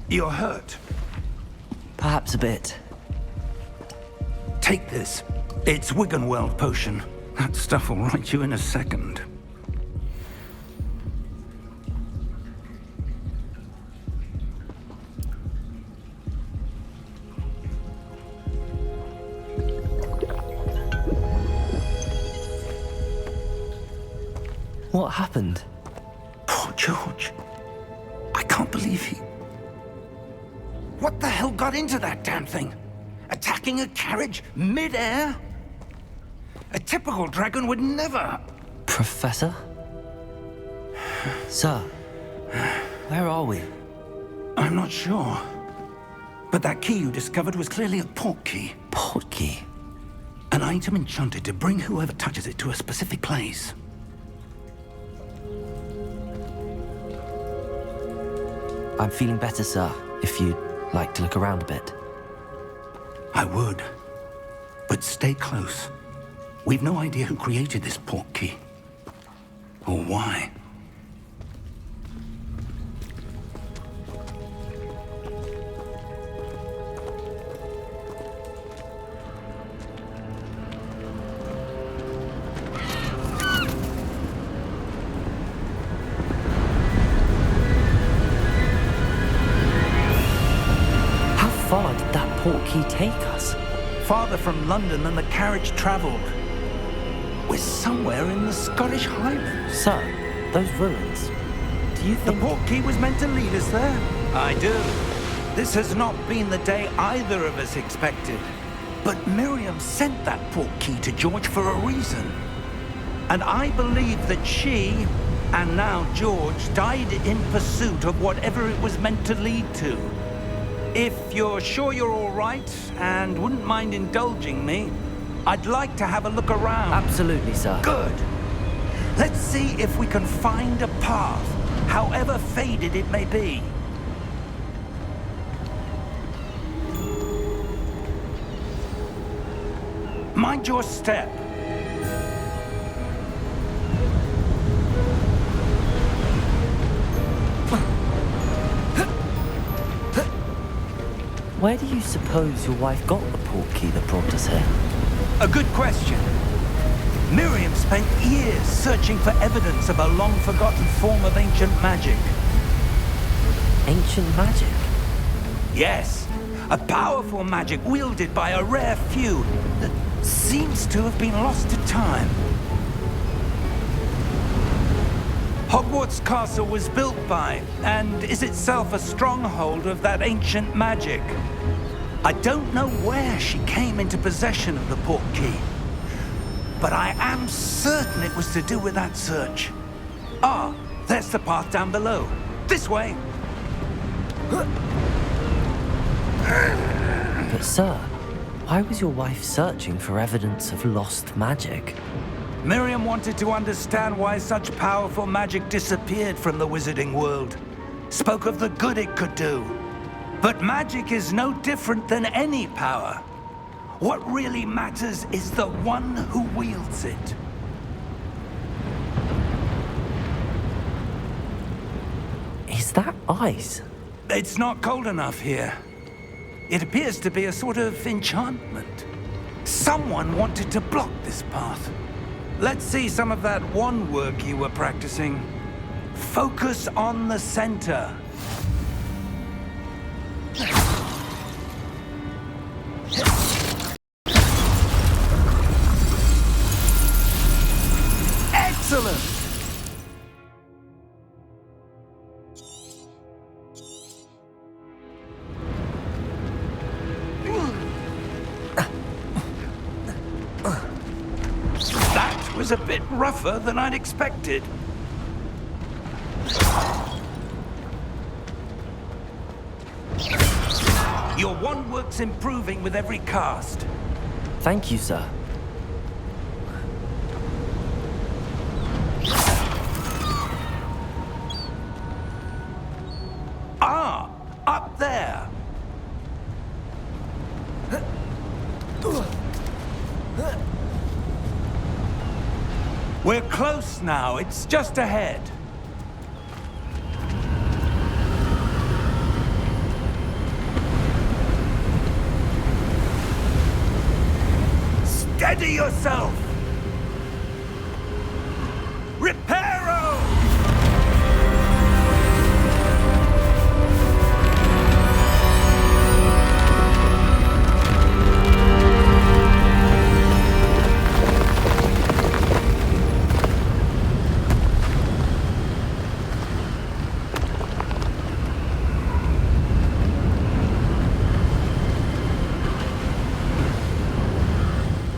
You're hurt. Perhaps a bit. Take this. It's Wiggenweld potion. That stuff will right you in a second. What happened? Poor George. I can't believe he... What the hell got into that damn thing? Attacking a carriage mid-air? A typical dragon would never... Professor? Sir, where are we? I'm not sure. But that key you discovered was clearly a port key. Port key? An item enchanted to bring whoever touches it to a specific place. I'm feeling better, sir, if you'd like to look around a bit. I would. But stay close. We've no idea who created this port key. Or why. How far did that port key take us? Farther from London than the carriage traveled. We're somewhere in the Scottish Highlands. Sir, those ruins. Do you think... The port key was meant to lead us there? I do. This has not been the day either of us expected. But Miriam sent that port key to George for a reason. And I believe that she, and now George, died in pursuit of whatever it was meant to lead to. If you're sure you're all right, and wouldn't mind indulging me, I'd like to have a look around. Absolutely, sir. Good. Let's see if we can find a path, however faded it may be. Mind your step. Where do you suppose your wife got the port key that brought us here? A good question. Miriam spent years searching for evidence of a long-forgotten form of ancient magic. Ancient magic? Yes, a powerful magic wielded by a rare few that seems to have been lost to time. Hogwarts Castle was built by, and is itself a stronghold of that ancient magic. I don't know where she came into possession of the port key, but I am certain it was to do with that search. Ah, there's the path down below. This way. But sir, why was your wife searching for evidence of lost magic? Miriam wanted to understand why such powerful magic disappeared from the wizarding world. Spoke of the good it could do. But magic is no different than any power. What really matters is the one who wields it. Is that ice? It's not cold enough here. It appears to be a sort of enchantment. Someone wanted to block this path. Let's see some of that wand work you were practicing. Focus on the center. Excellent! That was a bit rougher than I'd expected. Your wand work's improving with every cast. Thank you, sir. Ah, up there. We're close now. It's just ahead. Steady yourself! Reparo!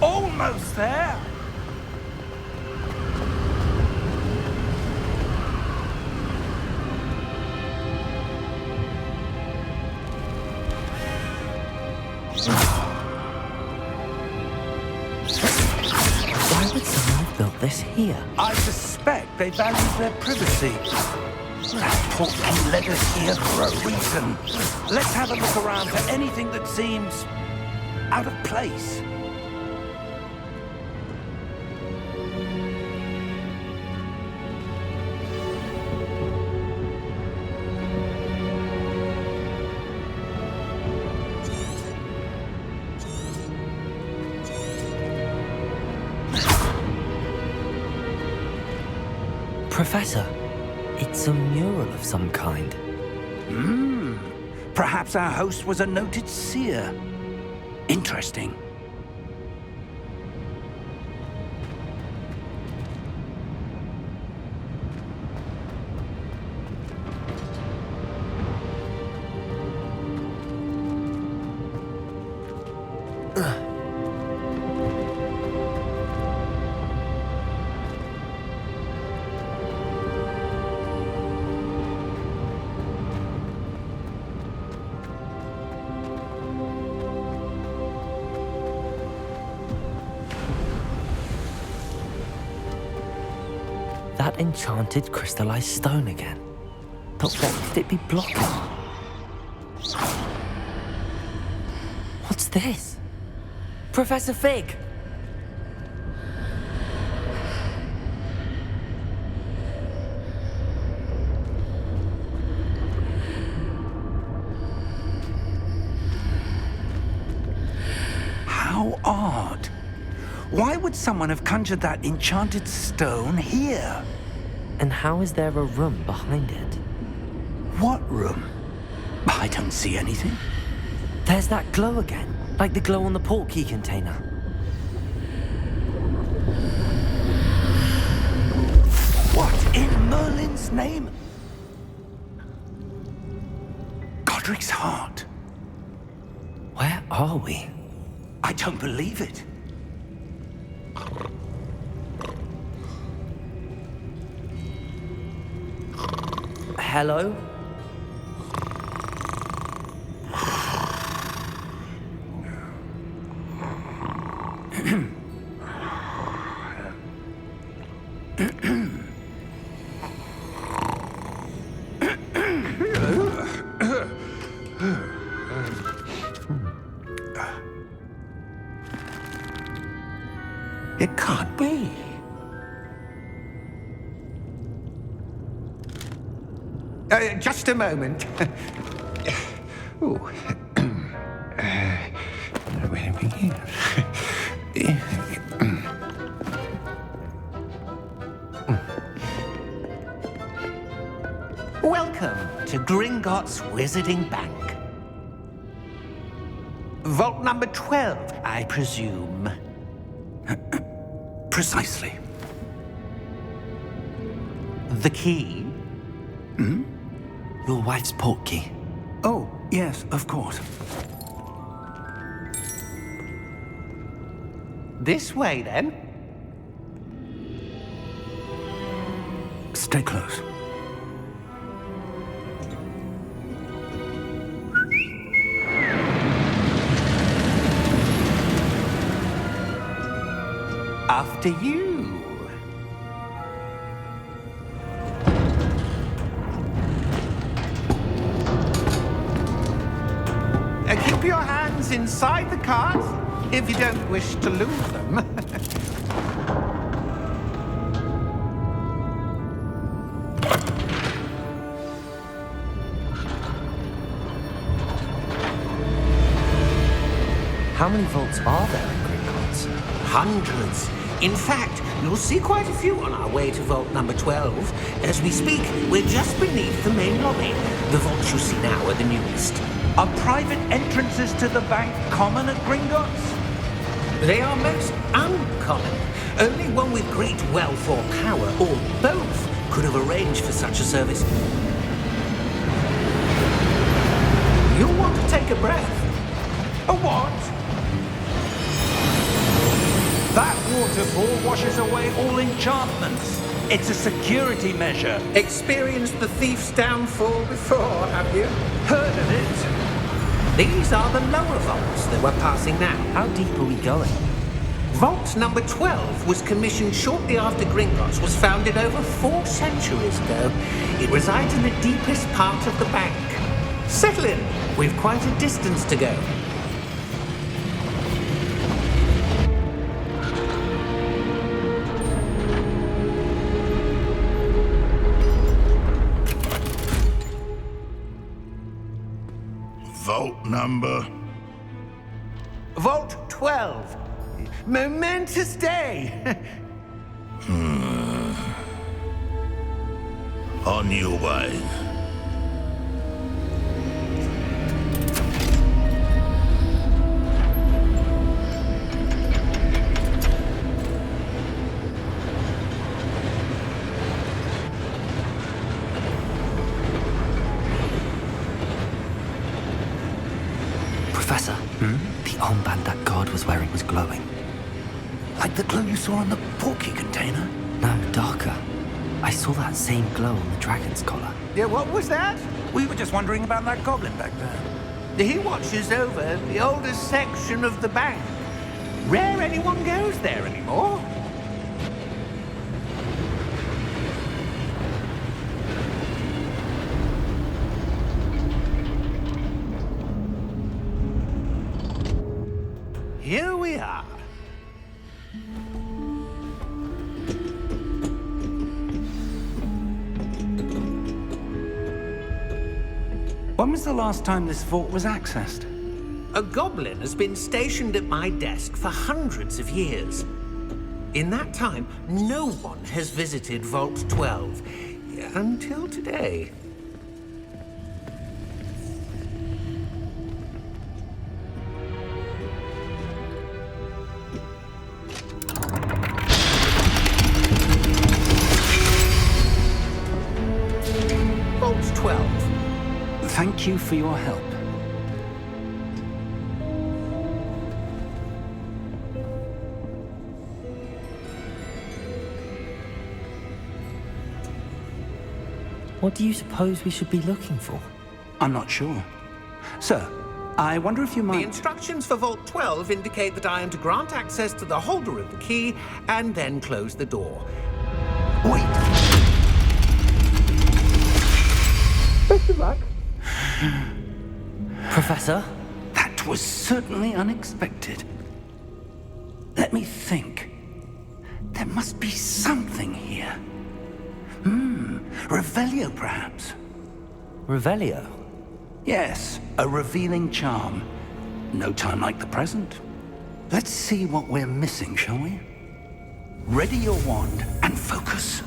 Almost there! Why would someone have built this here? I suspect they value their privacy. That portkey led us here for a reason. Let's have a look around for anything that seems out of place. Professor, it's a mural of some kind. Perhaps our host was a noted seer. Interesting. That enchanted crystallized stone again. But what could it be blocking? What's this? Professor Fig! How odd. Why would someone have conjured that enchanted stone here? And how is there a room behind it? What room? I don't see anything. There's that glow again, like the glow on the portkey container. What in Merlin's name? Godric's heart. Where are we? I don't believe it. Hello? It can't be. Just a moment. Ooh. Where are we here? Welcome to Gringotts Wizarding Bank. Vault number 12, I presume. Precisely. The key? Your wife's portkey. Oh, yes, of course. This way, then. Stay close. After you. Keep your hands inside the cart if you don't wish to lose them. How many vaults are there in Gringotts? Hundreds. In fact, you'll see quite a few on our way to vault number 12. As we speak, we're just beneath the main lobby. The vaults you see now are the newest. Are private entrances to the bank common at Gringotts? They are most uncommon. Only one with great wealth or power, or both, could have arranged for such a service. You'll want to take a breath. A what? That waterfall washes away all enchantments. It's a security measure. Experienced the thief's downfall before, have you? Heard of it? These are the lower vaults that we're passing now. How deep are we going? Vault number 12 was commissioned shortly after Gringotts was founded over 4 centuries ago. It resides in the deepest part of the bank. Settle in. We've quite a distance to go. Vault number? Vault 12. Momentous day. On your way. Professor, the armband that guard was wearing was glowing. Like the glow you saw on the porky container? No, darker. I saw that same glow on the dragon's collar. Yeah, what was that? We were just wondering about that goblin back there. He watches over the oldest section of the bank. Rare anyone goes there anymore. Here we are. When was the last time this vault was accessed? A goblin has been stationed at my desk for hundreds of years. In that time, no one has visited Vault 12 until today. Vault 12. Thank you for your help. What do you suppose we should be looking for? I'm not sure. Sir, I wonder if you The might... instructions for Vault 12 indicate that I am to grant access to the holder of the key and then close the door. Wait! Best of luck. Professor? That was certainly unexpected. Let me think. There must be something here. Revelio, perhaps? Revelio? Yes, a revealing charm. No time like the present. Let's see what we're missing, shall we? Ready your wand and focus.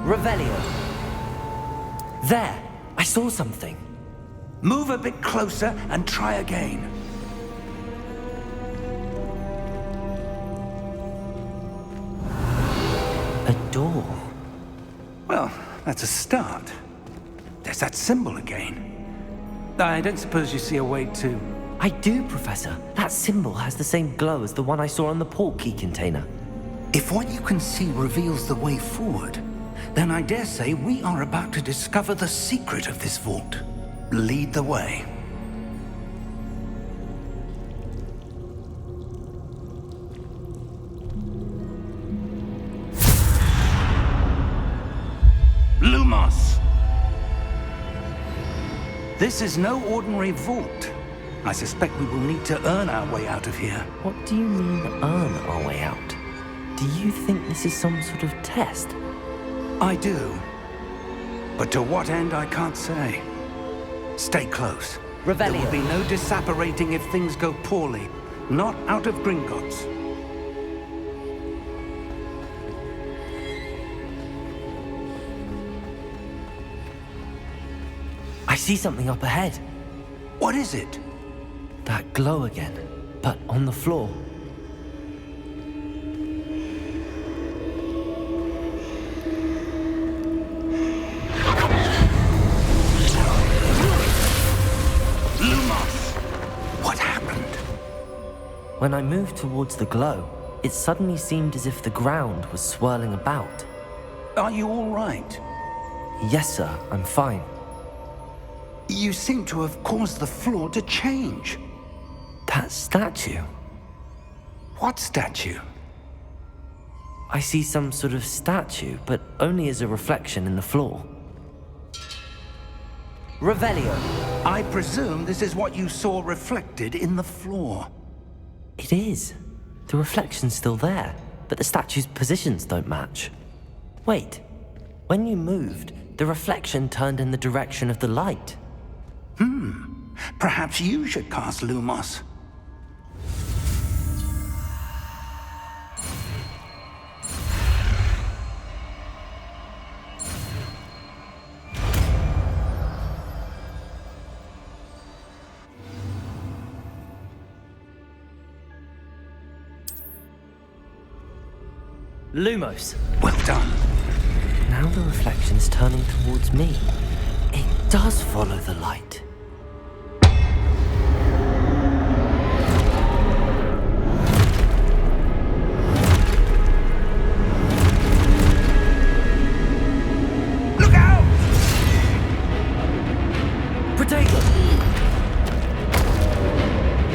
Revelio. There! I saw something. Move a bit closer and try again. A door. Well, that's a start. There's that symbol again. I don't suppose you see a way to... I do, Professor. That symbol has the same glow as the one I saw on the port key container. If what you can see reveals the way forward, then I dare say we are about to discover the secret of this vault. Lead the way. This is no ordinary vault. I suspect we will need to earn our way out of here. What do you mean, earn our way out? Do you think this is some sort of test? I do. But to what end, I can't say. Stay close. There Revelio. will be no disapparating if things go poorly. Not out of Gringotts. I see something up ahead. What is it? That glow again, but on the floor. Lumos! What happened? When I moved towards the glow, it suddenly seemed as if the ground was swirling about. Are you all right? Yes, sir, I'm fine. You seem to have caused the floor to change. That statue. What statue? I see some sort of statue, but only as a reflection in the floor. Revelio. I presume this is what you saw reflected in the floor. It is. The reflection's still there, but the statue's positions don't match. Wait. When you moved, the reflection turned in the direction of the light. Perhaps you should cast Lumos. Lumos. Well done. Now the reflection's turning towards me. It does follow the light. Look out! Protego!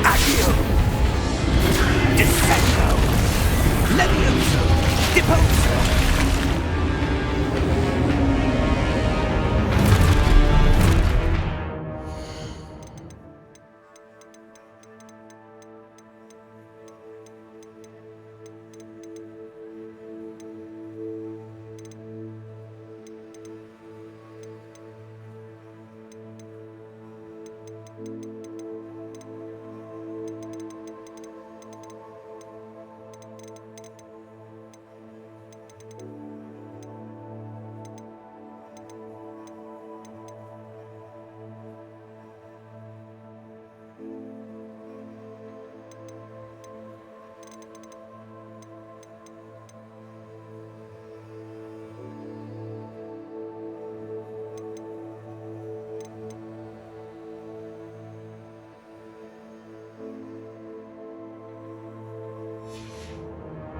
Accio! Descendo! Levioso! Deposo!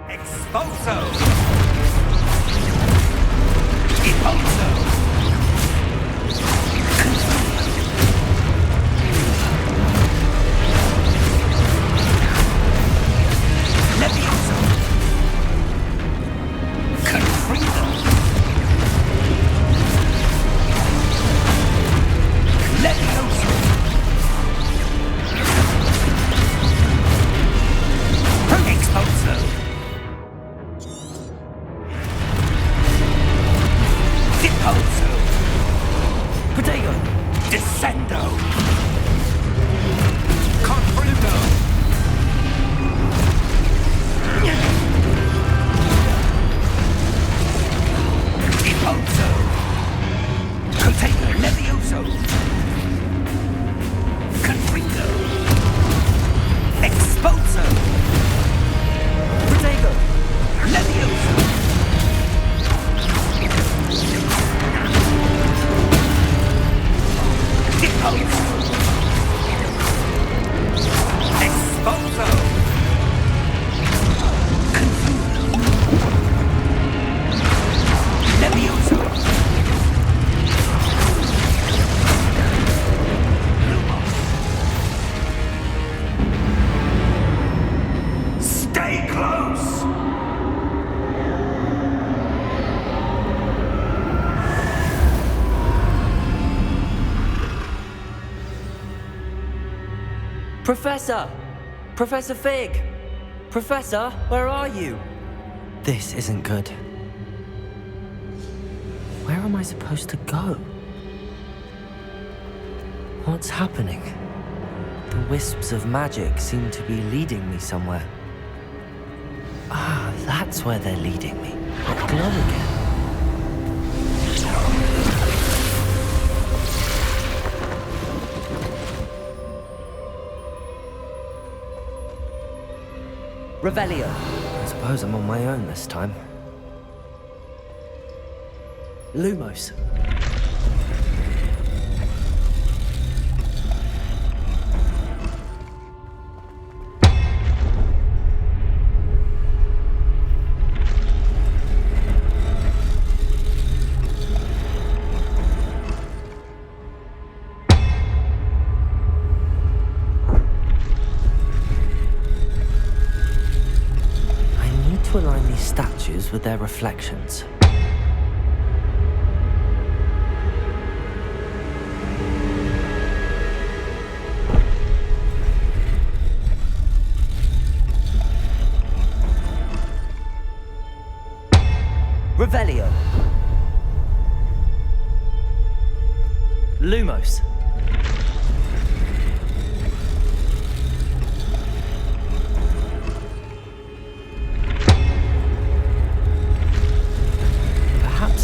Expulso! Expulso! Levioso! Confrido! Levioso! Expulso! Deposo! Protego! Descendo! Confrudo! Deposo! Protego! Levioso! Confrudo! Expulso! Protego! Levioso! Expulso! Levioso! Professor! Professor Fig! Professor, where are you? This isn't good. Where am I supposed to go? What's happening? The wisps of magic seem to be leading me somewhere. Ah, that's where they're leading me. That glow again. Revelio. I suppose I'm on my own this time. Lumos. To align these statues with their reflections. Revelio. Lumos.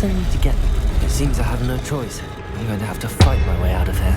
I need to get them. It seems I have no choice. I'm going to have to fight my way out of here.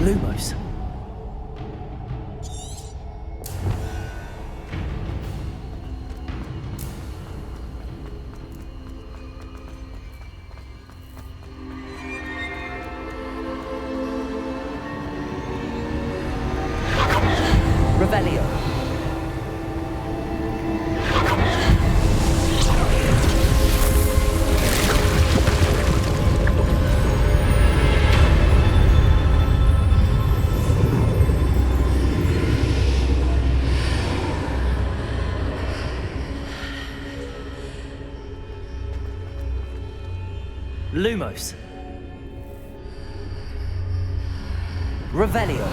Lumos. Revelio. Lumos. Revelio.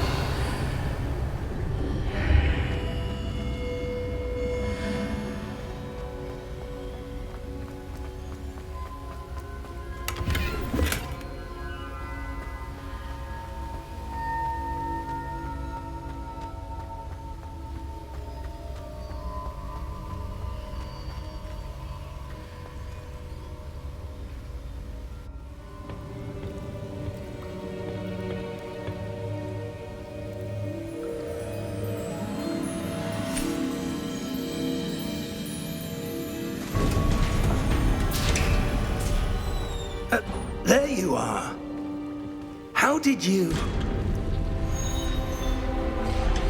There you are. How did you...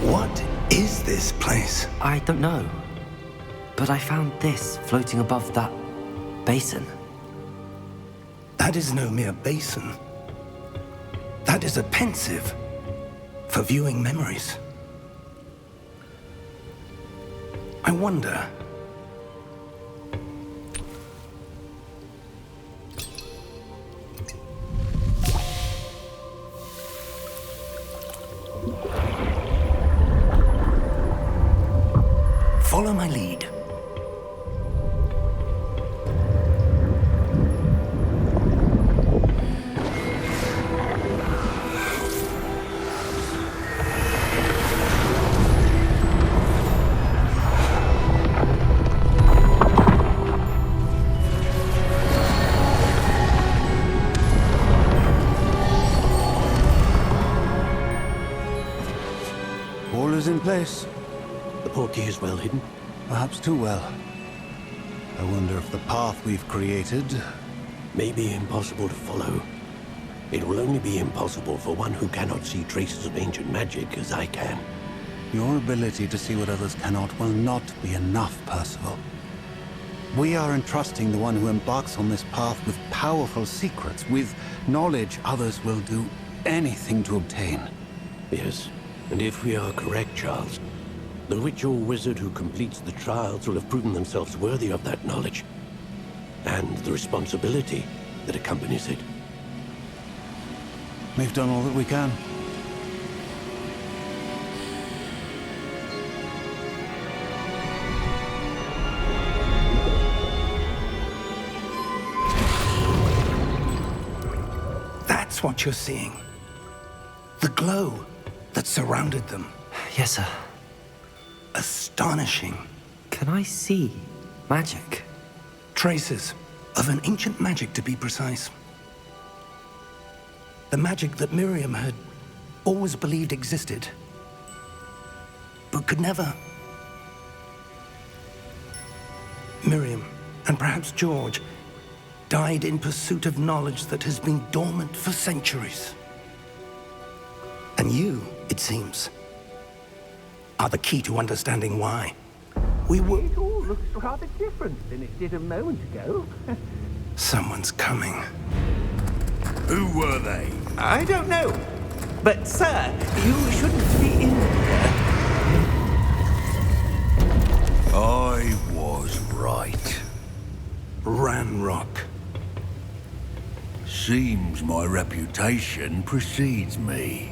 What is this place? I don't know. But I found this floating above that basin. That is no mere basin. That is a pensive for viewing memories. I wonder. Follow my lead. All is in place. The portkey is well hidden. Perhaps too well. I wonder if the path we've created... May be impossible to follow. It will only be impossible for one who cannot see traces of ancient magic as I can. Your ability to see what others cannot will not be enough, Percival. We are entrusting the one who embarks on this path with powerful secrets, with knowledge others will do anything to obtain. Yes, and if we are correct, Charles, the witch or wizard who completes the trials will have proven themselves worthy of that knowledge, and the responsibility that accompanies it. We've done all that we can. That's what you're seeing. The glow that surrounded them. Yes, sir. Astonishing. Can I see magic? Traces of an ancient magic, to be precise. The magic that Miriam had always believed existed, but could never. Miriam, and perhaps George, died in pursuit of knowledge that has been dormant for centuries. And you, it seems, are the key to understanding why. We were... It all looks rather different than it did a moment ago. Someone's coming. Who were they? I don't know. But, sir, you shouldn't be in here. I was right. Ranrock. Seems my reputation precedes me.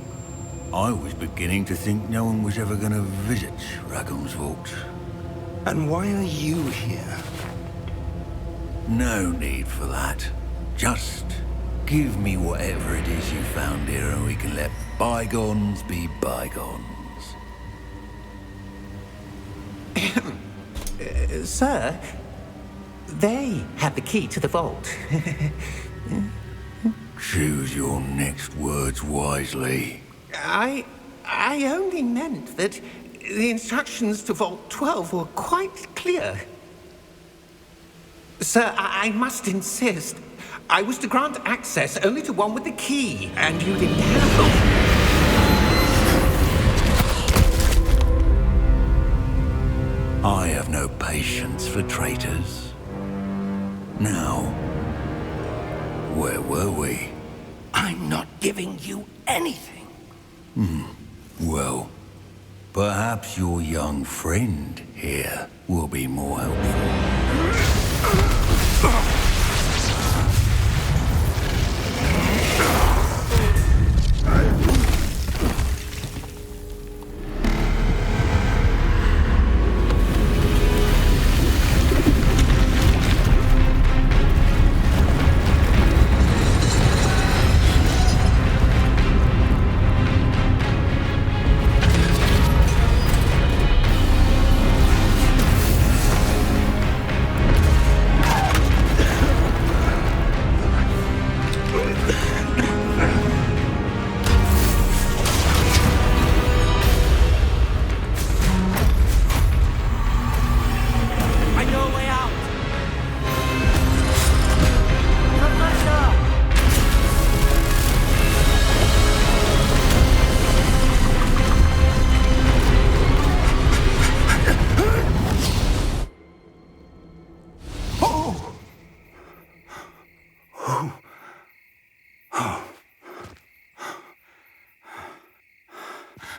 I was beginning to think no one was ever going to visit Raggum's vault. And why are you here? No need for that. Just give me whatever it is you found here and we can let bygones be bygones. Sir, they have the key to the vault. Choose your next words wisely. I only meant that the instructions to Vault 12 were quite clear. Sir, I must insist. I was to grant access only to one with the key, and you didn't have them. I have no patience for traitors. Now, where were we? I'm not giving you anything. Well, perhaps your young friend here will be more helpful.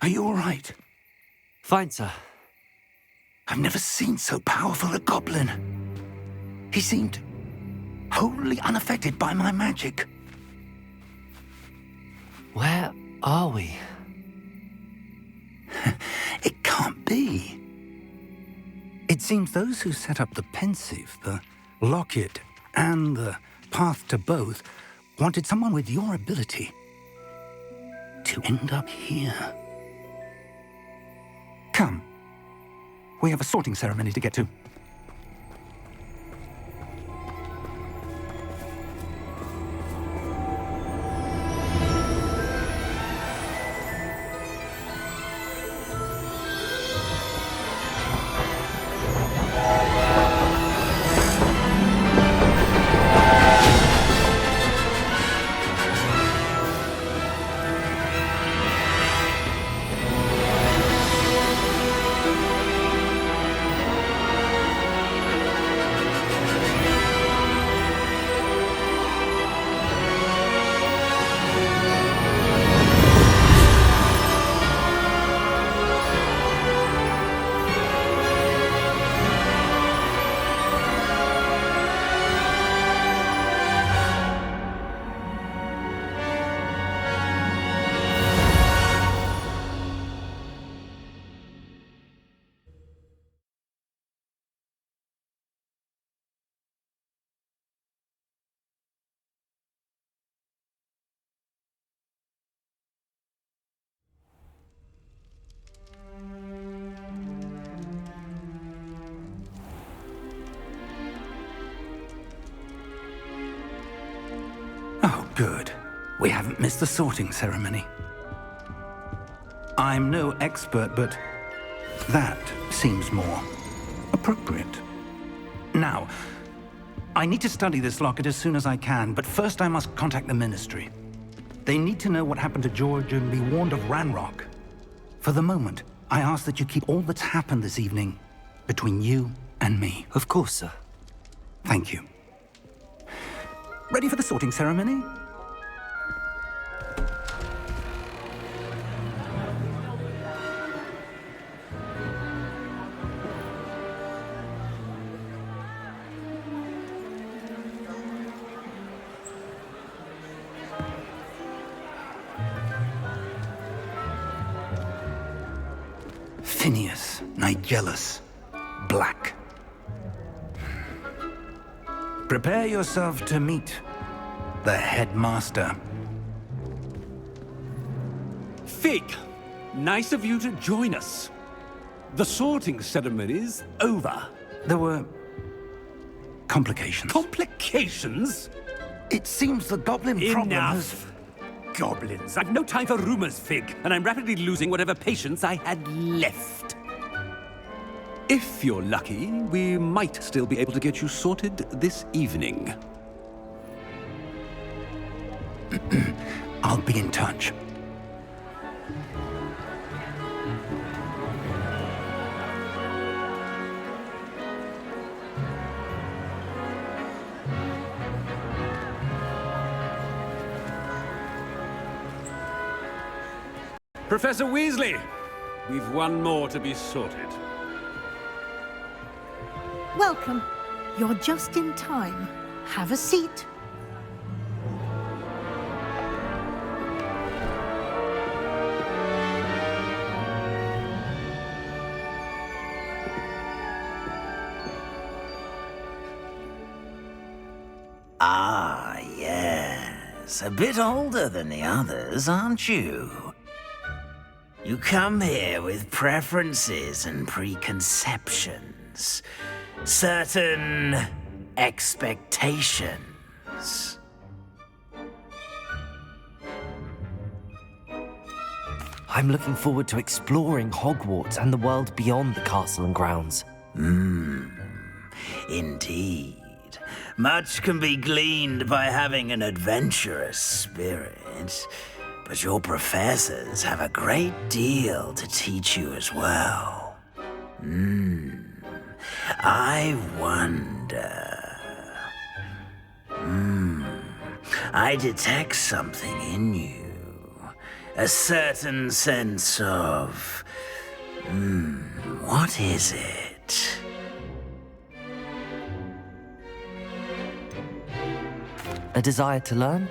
Are you all right? Fine, sir. I've never seen so powerful a goblin. He seemed wholly unaffected by my magic. Where are we? It can't be. It seems those who set up the pensive, the locket, and the path to both wanted someone with your ability to end up here. Come. We have a sorting ceremony to get to. Oh, good. We haven't missed the sorting ceremony. I'm no expert, but that seems more appropriate. Now, I need to study this locket as soon as I can, but first I must contact the Ministry. They need to know what happened to George and be warned of Ranrock. For the moment, I ask that you keep all that's happened this evening between you and me. Of course, sir. Thank you. Ready for the sorting ceremony? Phineas, Nigellus, Black. Prepare yourself to meet the headmaster. Fig, nice of you to join us. The sorting ceremony's over. There were complications. Complications? It seems the goblin problem has... Enough. Goblins. I've no time for rumors, Fig, and I'm rapidly losing whatever patience I had left. If you're lucky, we might still be able to get you sorted this evening. I'll be in touch. Professor Weasley, we've one more to be sorted. Welcome. You're just in time. Have a seat. Ah, yes. A bit older than the others, aren't you? You come here with preferences and preconceptions. Certain expectations. I'm looking forward to exploring Hogwarts and the world beyond the castle and grounds. Indeed. Much can be gleaned by having an adventurous spirit, but your professors have a great deal to teach you as well. I wonder... I detect something in you A certain sense of... what is it? A desire to learn?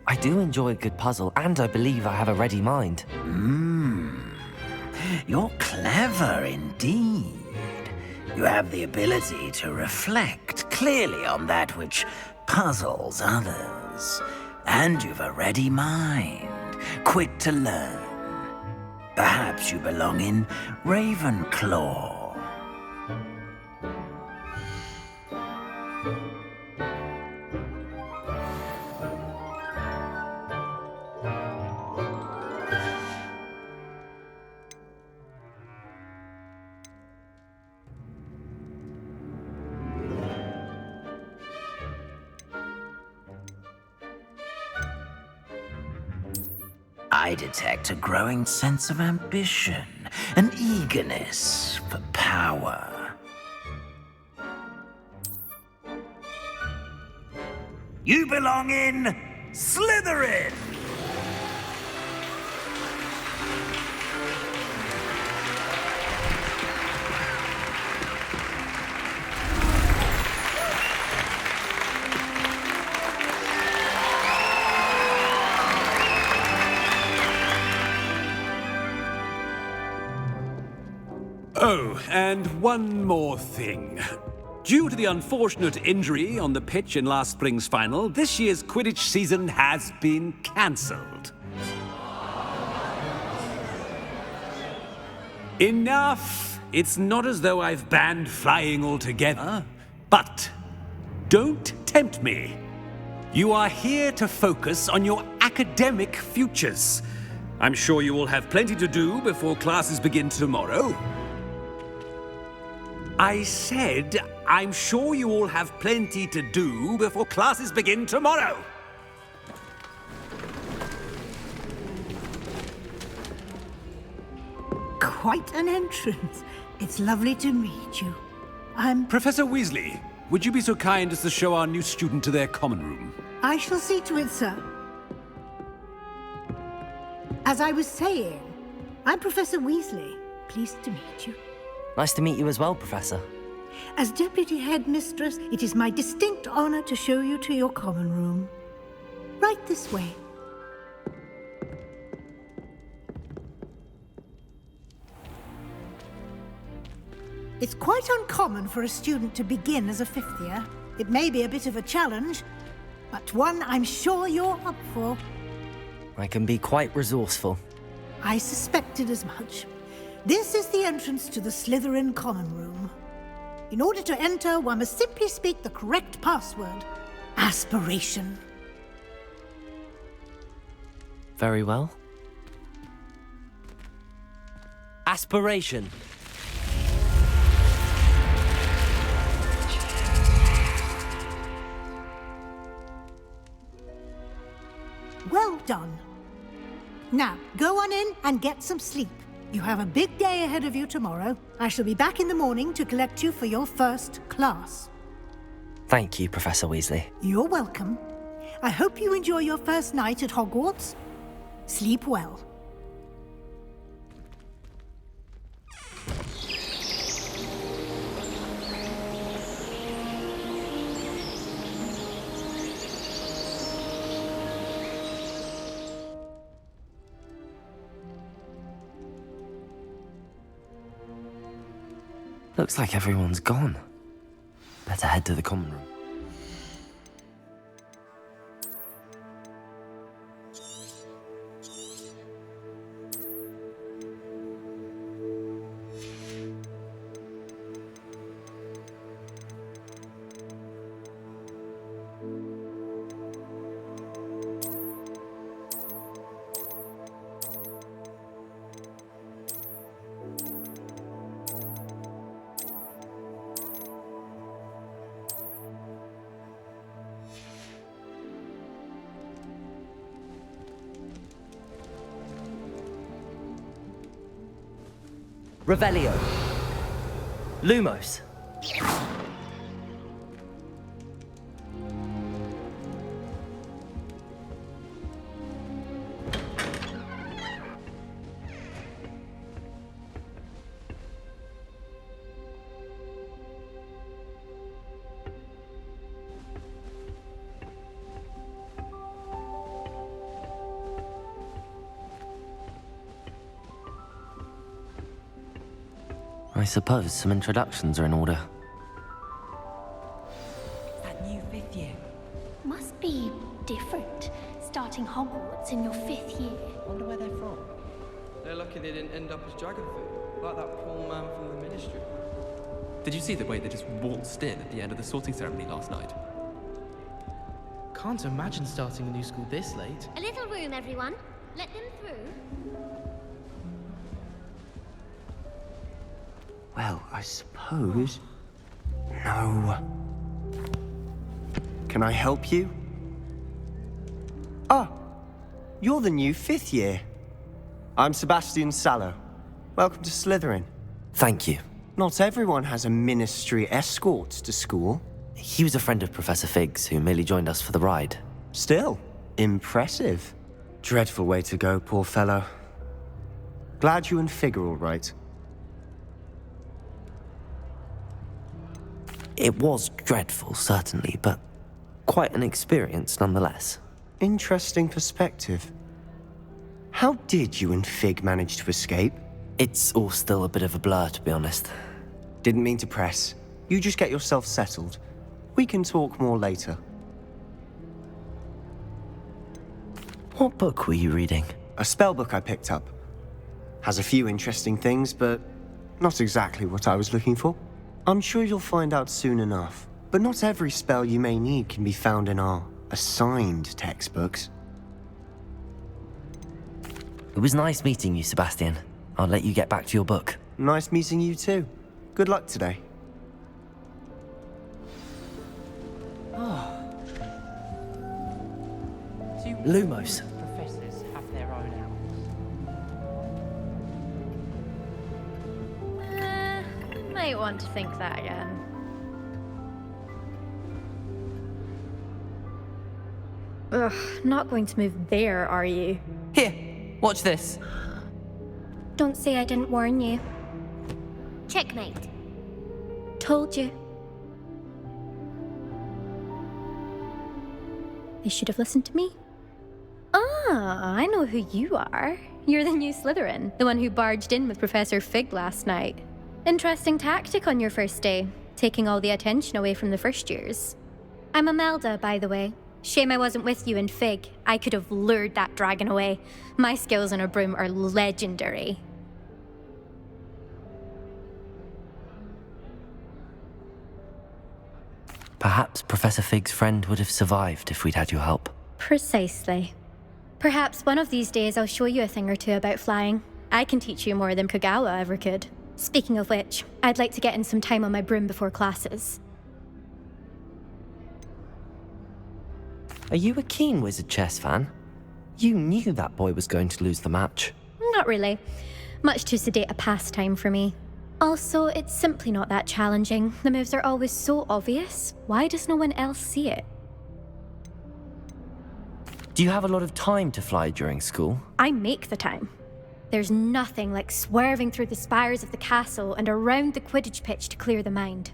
I do enjoy a good puzzle, and I believe I have a ready mind. You're clever indeed. You have the ability to reflect clearly on that which puzzles others. And you've a ready mind, quick to learn. Perhaps you belong in Ravenclaw. I detect a growing sense of ambition, an eagerness for power. You belong in Slytherin! Oh, and one more thing. Due to the unfortunate injury on the pitch in last spring's final, this year's Quidditch season has been cancelled. Enough! It's not as though I've banned flying altogether. But don't tempt me. You are here to focus on your academic futures. I'm sure you will have plenty to do before classes begin tomorrow. I said, I'm sure you all have plenty to do before classes begin tomorrow. Quite an entrance. It's lovely to meet you. Professor Weasley, would you be so kind as to show our new student to their common room? I shall see to it, sir. As I was saying, I'm Professor Weasley. Pleased to meet you. Nice to meet you as well, Professor. As Deputy Headmistress, it is my distinct honor to show you to your common room. Right this way. It's quite uncommon for a student to begin as a fifth year. It may be a bit of a challenge, but one I'm sure you're up for. I can be quite resourceful. I suspected as much. This is the entrance to the Slytherin common room. In order to enter, one must simply speak the correct password. Aspiration. Very well. Aspiration. Well done. Now, go on in and get some sleep. You have a big day ahead of you tomorrow. I shall be back in the morning to collect you for your first class. Thank you, Professor Weasley. You're welcome. I hope you enjoy your first night at Hogwarts. Sleep well. Looks like everyone's gone. Better head to the common room. Revelio. Lumos. I suppose some introductions are in order. That new 5th year. Must be different, starting Hogwarts in your 5th year. Wonder where they're from. They're lucky they didn't end up as Dragonfoot, like that poor man from the Ministry. Did you see the way they just waltzed in at the end of the sorting ceremony last night? Can't imagine starting a new school this late. A little room, everyone. Let them through. Well, I suppose... No. Can I help you? Ah, you're the new 5th year. I'm Sebastian Sallow. Welcome to Slytherin. Thank you. Not everyone has a ministry escort to school. He was a friend of Professor Fig's who merely joined us for the ride. Still, impressive. Dreadful way to go, poor fellow. Glad you and Fig are all right. It was dreadful, certainly, but quite an experience nonetheless. Interesting perspective. How did you and Fig manage to escape? It's all still a bit of a blur, to be honest. Didn't mean to press. You just get yourself settled. We can talk more later. What book were you reading? A spell book I picked up. Has a few interesting things, but not exactly what I was looking for. I'm sure you'll find out soon enough. But not every spell you may need can be found in our assigned textbooks. It was nice meeting you, Sebastian. I'll let you get back to your book. Nice meeting you too. Good luck today. Lumos. Professors have their own hours. Might want to think that again. Ugh, not going to move there, are you? Here, watch this. Don't say I didn't warn you. Checkmate. Told you. They should have listened to me. Ah, I know who you are. You're the new Slytherin, the one who barged in with Professor Fig last night. Interesting tactic on your first day, taking all the attention away from the first years. I'm Imelda, by the way. Shame I wasn't with you and Fig. I could have lured that dragon away. My skills on a broom are legendary. Perhaps Professor Fig's friend would have survived if we'd had your help. Precisely. Perhaps one of these days I'll show you a thing or two about flying. I can teach you more than Kagawa ever could. Speaking of which, I'd like to get in some time on my broom before classes. Are you a keen Wizard chess fan? You knew that boy was going to lose the match. Not really. Much too sedate a pastime for me. Also, it's simply not that challenging. The moves are always so obvious. Why does no one else see it? Do you have a lot of time to fly during school? I make the time. There's nothing like swerving through the spires of the castle and around the Quidditch pitch to clear the mind.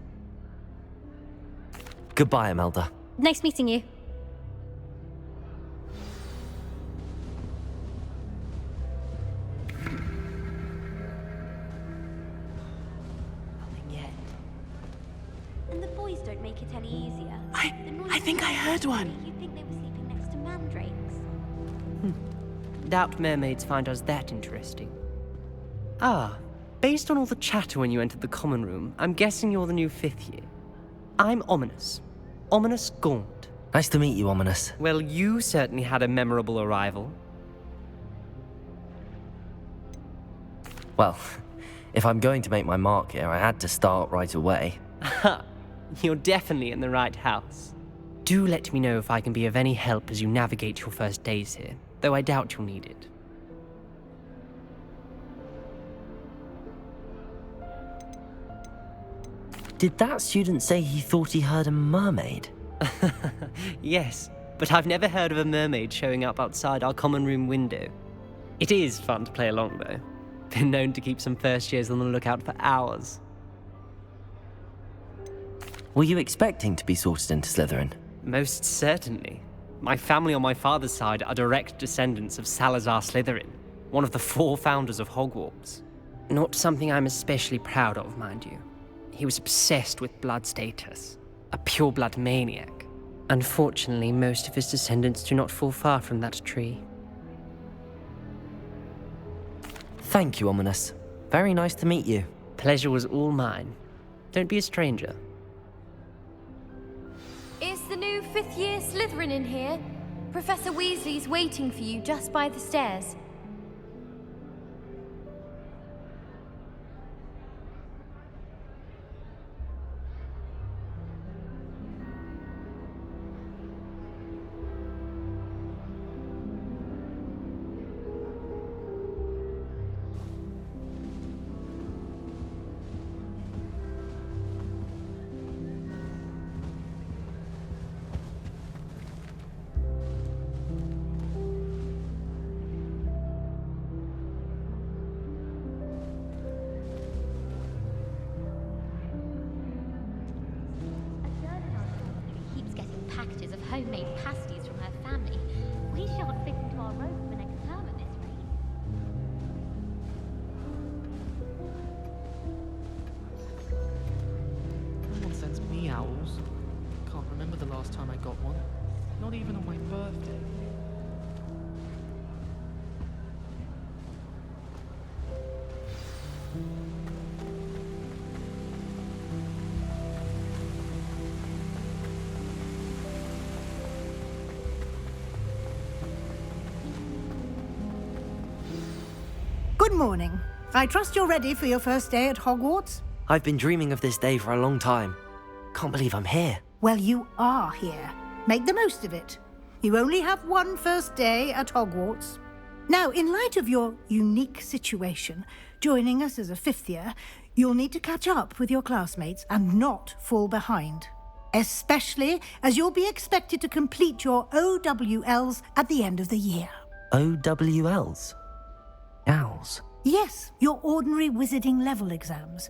Goodbye, Imelda. Nice meeting you. And the boys don't make it any easier. I think I heard one. You'd think they were sleeping next to mandrakes. Doubt mermaids find us that interesting. Ah, based on all the chatter when you entered the common room, I'm guessing you're the new 5th year. I'm Ominous. Ominous Gaunt. Nice to meet you, Ominous. Well, you certainly had a memorable arrival. Well, if I'm going to make my mark here, I had to start right away. Ha! You're definitely in the right house. Do let me know if I can be of any help as you navigate your first days here, though I doubt you'll need it. Did that student say he thought he heard a mermaid? Yes, but I've never heard of a mermaid showing up outside our common room window. It is fun to play along, though. Been known to keep some first years on the lookout for hours. Were you expecting to be sorted into Slytherin? Most certainly. My family on my father's side are direct descendants of Salazar Slytherin, one of the 4 founders of Hogwarts. Not something I'm especially proud of, mind you. He was obsessed with blood status, a pure-blood maniac. Unfortunately, most of his descendants do not fall far from that tree. Thank you, Ominous. Very nice to meet you. Pleasure was all mine. Don't be a stranger. Is the new fifth-year Slytherin in here? Professor Weasley's waiting for you just by the stairs. Packages of homemade pasties from her family. We shan't fit into our robe for the next term at this rate. No one sends me owls. Can't remember the last time I got one. Not even on my birthday. Good morning. I trust you're ready for your first day at Hogwarts? I've been dreaming of this day for a long time. Can't believe I'm here. Well, you are here. Make the most of it. You only have one first day at Hogwarts. Now, in light of your unique situation, joining us as a fifth year, you'll need to catch up with your classmates and not fall behind. Especially as you'll be expected to complete your OWLs at the end of the year. OWLs? Owls? Yes, your ordinary wizarding level exams.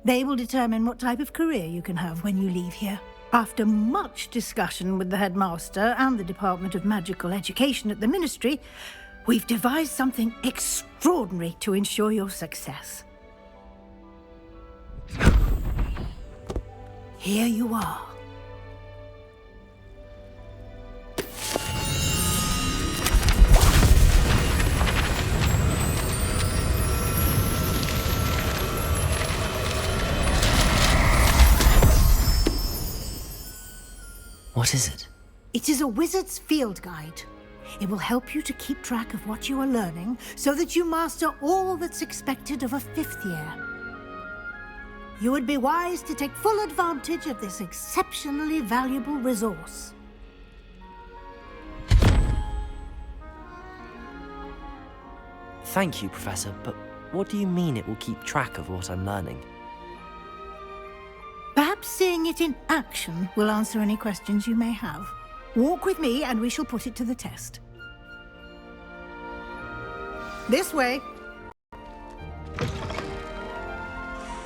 They will determine what type of career you can have when you leave here. After much discussion with the headmaster and the Department of Magical Education at the Ministry, we've devised something extraordinary to ensure your success. Here you are. What is it? It is a wizard's field guide. It will help you to keep track of what you are learning so that you master all that's expected of a fifth year. You would be wise to take full advantage of this exceptionally valuable resource. Thank you, Professor, but what do you mean it will keep track of what I'm learning? Perhaps seeing it in action will answer any questions you may have. Walk with me and we shall put it to the test. This way.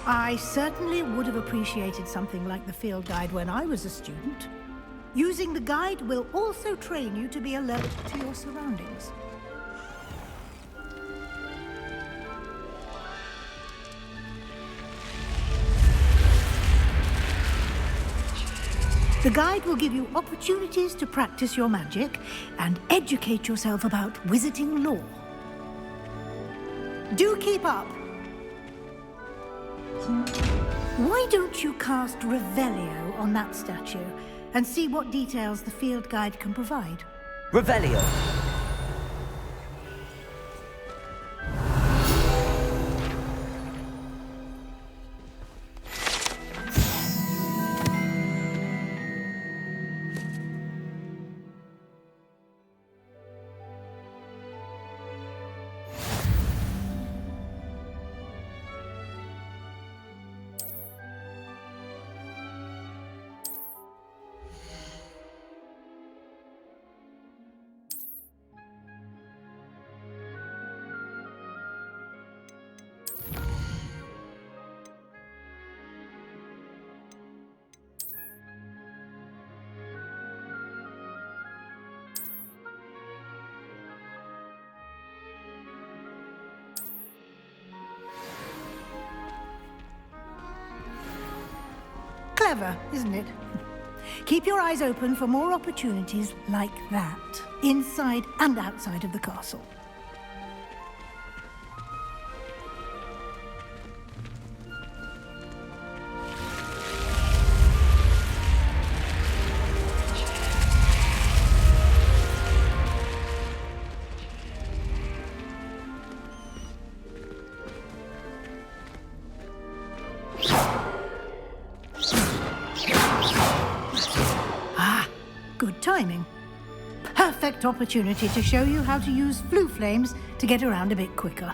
I certainly would have appreciated something like the field guide when I was a student. Using the guide will also train you to be alert to your surroundings. The guide will give you opportunities to practice your magic and educate yourself about wizarding lore. Do keep up! Why don't you cast Revelio on that statue and see what details the field guide can provide? Revelio! Clever, isn't it? Keep your eyes open for more opportunities like that, inside and outside of the castle. Good timing. Perfect opportunity to show you how to use flue flames to get around a bit quicker.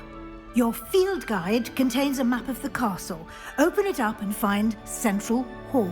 Your field guide contains a map of the castle. Open it up and find Central Hall.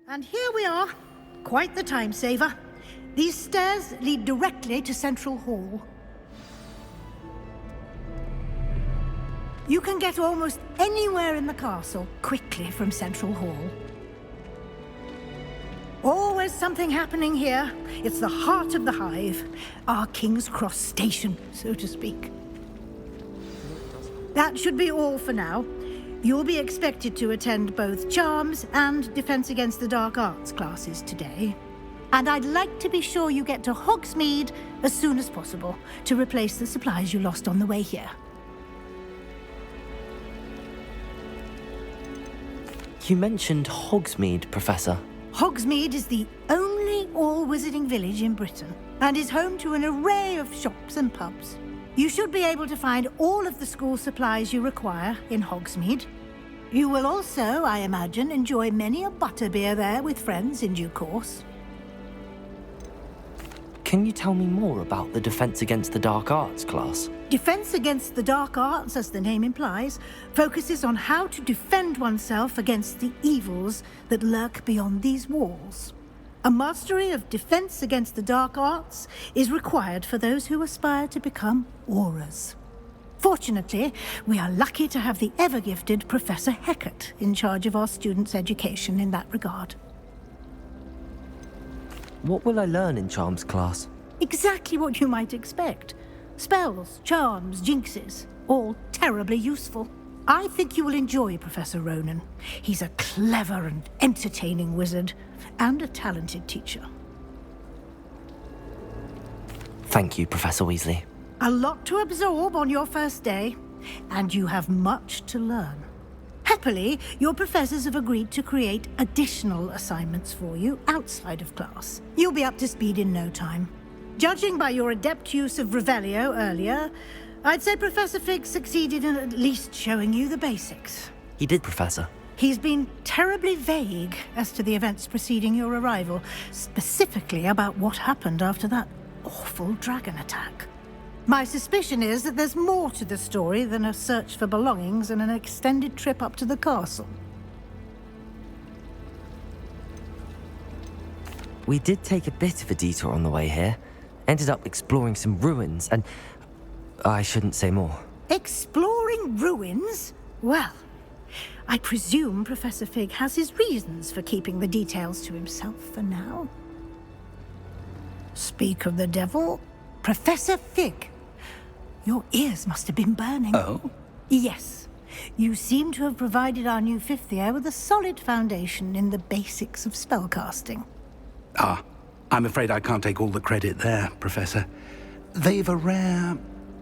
And here we are. Quite the time saver. These stairs lead directly to Central Hall. You can get almost anywhere in the castle quickly from Central Hall. Always something happening here. It's the heart of the hive. Our King's Cross station, so to speak. That should be all for now. You'll be expected to attend both Charms and Defense Against the Dark Arts classes today. And I'd like to be sure you get to Hogsmeade as soon as possible to replace the supplies you lost on the way here. You mentioned Hogsmeade, Professor. Hogsmeade is the only all-wizarding village in Britain and is home to an array of shops and pubs. You should be able to find all of the school supplies you require in Hogsmeade. You will also, I imagine, enjoy many a butterbeer there with friends in due course. Can you tell me more about the Defense Against the Dark Arts class? Defense Against the Dark Arts, as the name implies, focuses on how to defend oneself against the evils that lurk beyond these walls. A mastery of Defense Against the Dark Arts is required for those who aspire to become Aurors. Fortunately, we are lucky to have the ever-gifted Professor Hecat in charge of our students' education in that regard. What will I learn in Charms class? Exactly what you might expect. Spells, charms, jinxes, all terribly useful. I think you will enjoy Professor Ronan. He's a clever and entertaining wizard, and a talented teacher. Thank you, Professor Weasley. A lot to absorb on your first day, and you have much to learn. Happily, your professors have agreed to create additional assignments for you outside of class. You'll be up to speed in no time. Judging by your adept use of Revelio earlier, I'd say Professor Fig succeeded in at least showing you the basics. He did, Professor. He's been terribly vague as to the events preceding your arrival, specifically about what happened after that awful dragon attack. My suspicion is that there's more to the story than a search for belongings and an extended trip up to the castle. We did take a bit of a detour on the way here. Ended up exploring some ruins and... I shouldn't say more. Exploring ruins? Well, I presume Professor Fig has his reasons for keeping the details to himself for now. Speak of the devil, Professor Fig. Your ears must have been burning. Oh? Yes. You seem to have provided our new fifth year with a solid foundation in the basics of spellcasting. Ah, I'm afraid I can't take all the credit there, Professor. They've a rare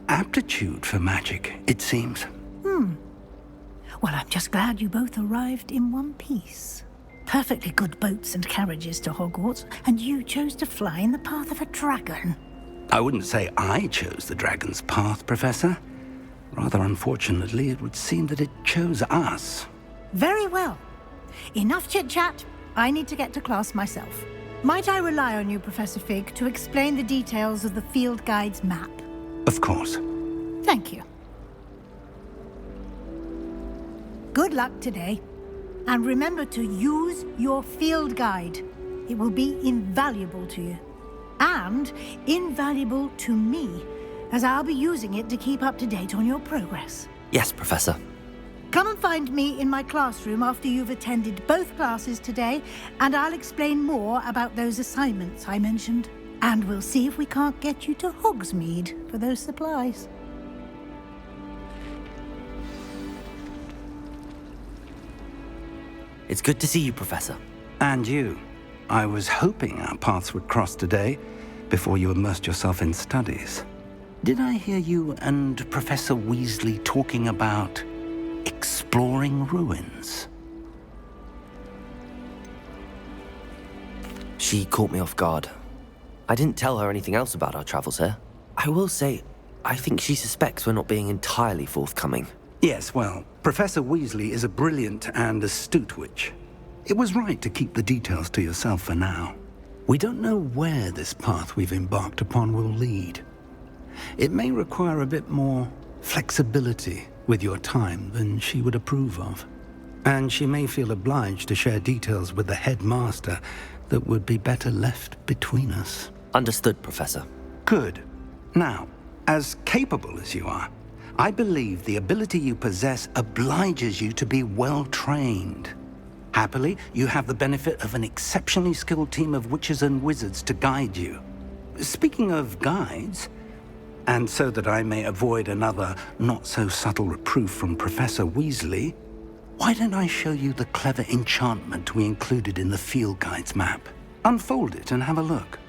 aptitude for magic, it seems. Well, I'm just glad you both arrived in one piece. perfectly good boats and carriages to Hogwarts, and you chose to fly in the path of a dragon. I wouldn't say I chose the dragon's path, Professor. Rather unfortunately, it would seem that it chose us. Very well. Enough chit-chat. I need to get to class myself. Might I rely on you, Professor Fig, to explain the details of the field guide's map? Of course. Thank you. Good luck today. And remember to use your field guide. It will be invaluable to you. And invaluable to me, as I'll be using it to keep up to date on your progress. Yes, Professor. Come and find me in my classroom after you've attended both classes today, and I'll explain more about those assignments I mentioned. And we'll see if we can't get you to Hogsmeade for those supplies. It's good to see you, Professor. And you. I was hoping our paths would cross today, before you immersed yourself in studies. Did I hear you and Professor Weasley talking about exploring ruins? She caught me off guard. I didn't tell her anything else about our travels here. I will say, I think she suspects we're not being entirely forthcoming. Yes, well, Professor Weasley is a brilliant and astute witch. It was right to keep the details to yourself for now. We don't know where this path we've embarked upon will lead. It may require a bit more flexibility with your time than she would approve of. And she may feel obliged to share details with the headmaster that would be better left between us. Understood, Professor. Good. Now, as capable as you are, I believe the ability you possess obliges you to be well trained. Happily, you have the benefit of an exceptionally skilled team of witches and wizards to guide you. Speaking of guides, and so that I may avoid another not-so-subtle reproof from Professor Weasley, why don't I show you the clever enchantment we included in the field guide's map? Unfold it and have a look.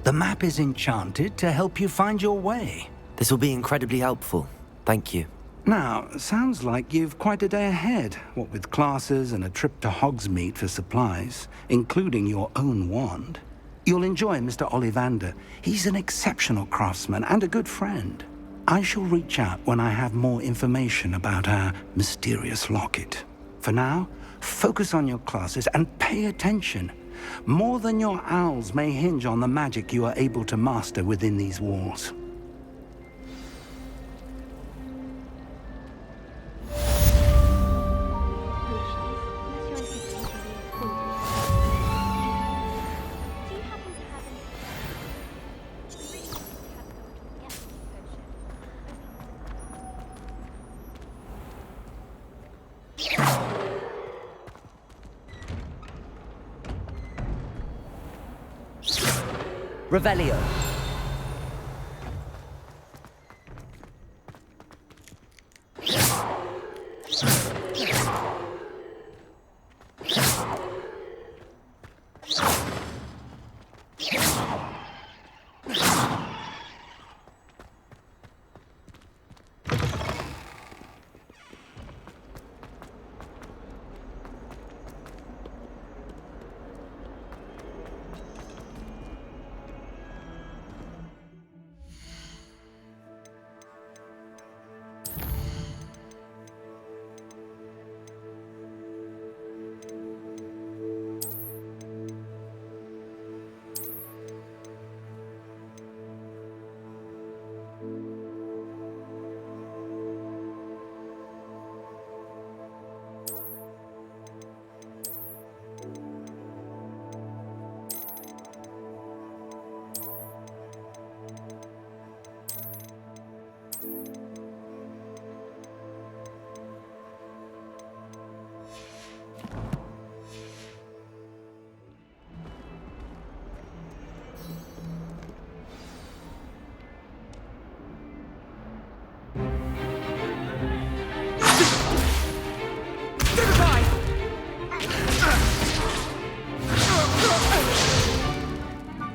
The map is enchanted to help you find your way. This will be incredibly helpful. Thank you. Now, sounds like you've quite a day ahead, what with classes and a trip to Hogsmeade for supplies, including your own wand. You'll enjoy Mr. Ollivander. He's an exceptional craftsman and a good friend. I shall reach out when I have more information about our mysterious locket. For now, focus on your classes and pay attention. More than your owls may hinge on the magic you are able to master within these walls. Revelio.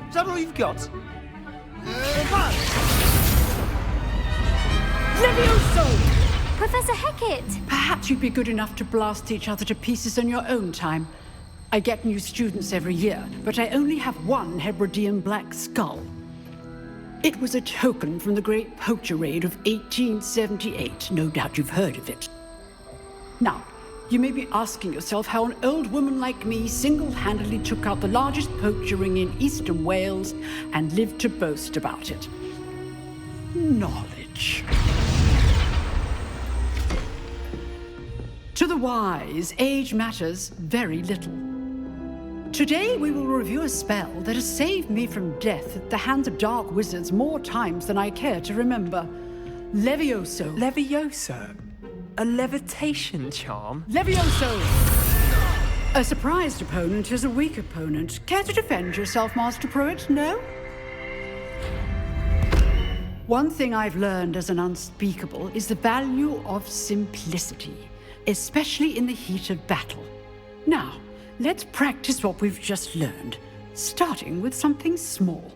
Is that all you've got? Levioso! Professor Hecat! Perhaps you'd be good enough to blast each other to pieces on your own time. I get new students every year, but I only have one Hebridean black skull. It was a token from the Great Poacher Raid of 1878. No doubt you've heard of it. Now, you may be asking yourself how an old woman like me single-handedly took out the largest poacher ring in eastern Wales and lived to boast about it. Knowledge. To the wise, age matters very little. Today we will review a spell that has saved me from death at the hands of dark wizards more times than I care to remember. Levioso. Levioso? A levitation charm? Levioso! A surprised opponent is a weak opponent. Care to defend yourself, Master Pruitt? No? One thing I've learned as an unspeakable is the value of simplicity, especially in the heat of battle. Now, let's practice what we've just learned, starting with something small.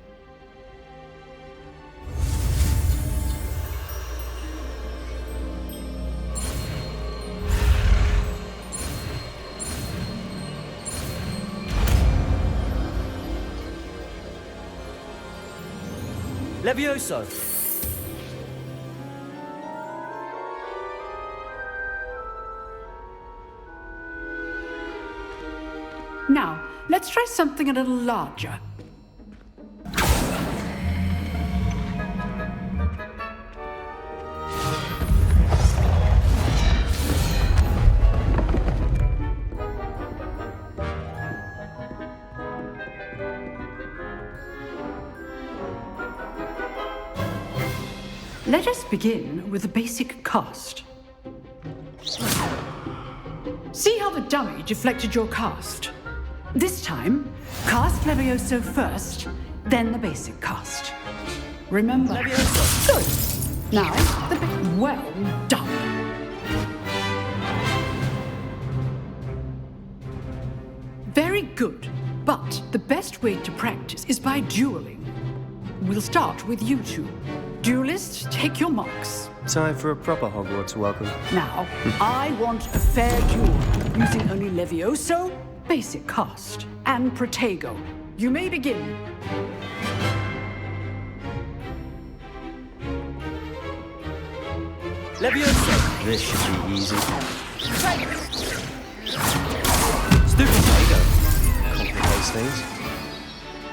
Levioso! Now, let's try something a little larger. Let us begin with the basic cast. See how the dummy deflected your cast? This time, cast Levioso first, then the basic cast. Remember? Levioso. Good. Now, well done. Very good. But the best way to practice is by dueling. We'll start with you two. Duelists, take your marks. Time for a proper Hogwarts welcome. Now, I want a fair duel, using only Levioso, basic cast, and Protego. You may begin. Levioso! This should be easy. Stupid Protego! Complicates things.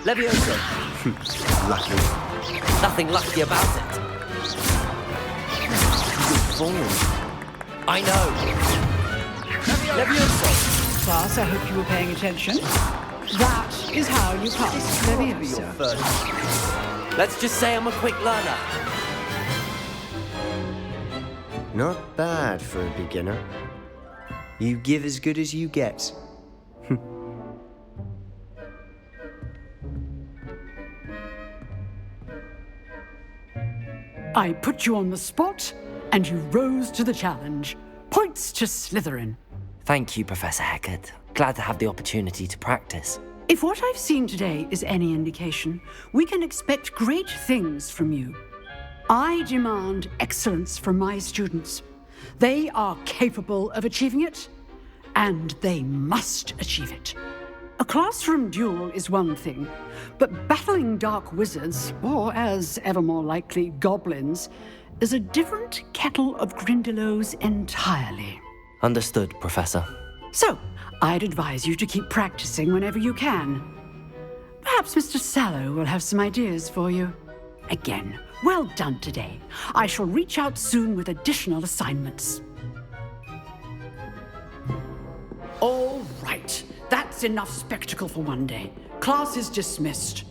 Levioso! Lucky. Nothing lucky about it. Good form. I know. Levioso! Class, I hope you were paying attention. That is how you cast Levioso. Let's just say I'm a quick learner. Not bad for a beginner. You give as good as you get. I put you on the spot, and you rose to the challenge. Points to Slytherin. Thank you, Professor Hecat. Glad to have the opportunity to practice. If what I've seen today is any indication, we can expect great things from you. I demand excellence from my students. They are capable of achieving it, and they must achieve it. A classroom duel is one thing, but battling dark wizards, or as ever more likely, goblins, is a different kettle of Grindylows entirely. Understood, Professor. So, I'd advise you to keep practicing whenever you can. Perhaps Mr. Sallow will have some ideas for you. Again, well done today. I shall reach out soon with additional assignments. All right. That's enough spectacle for one day. Class is dismissed.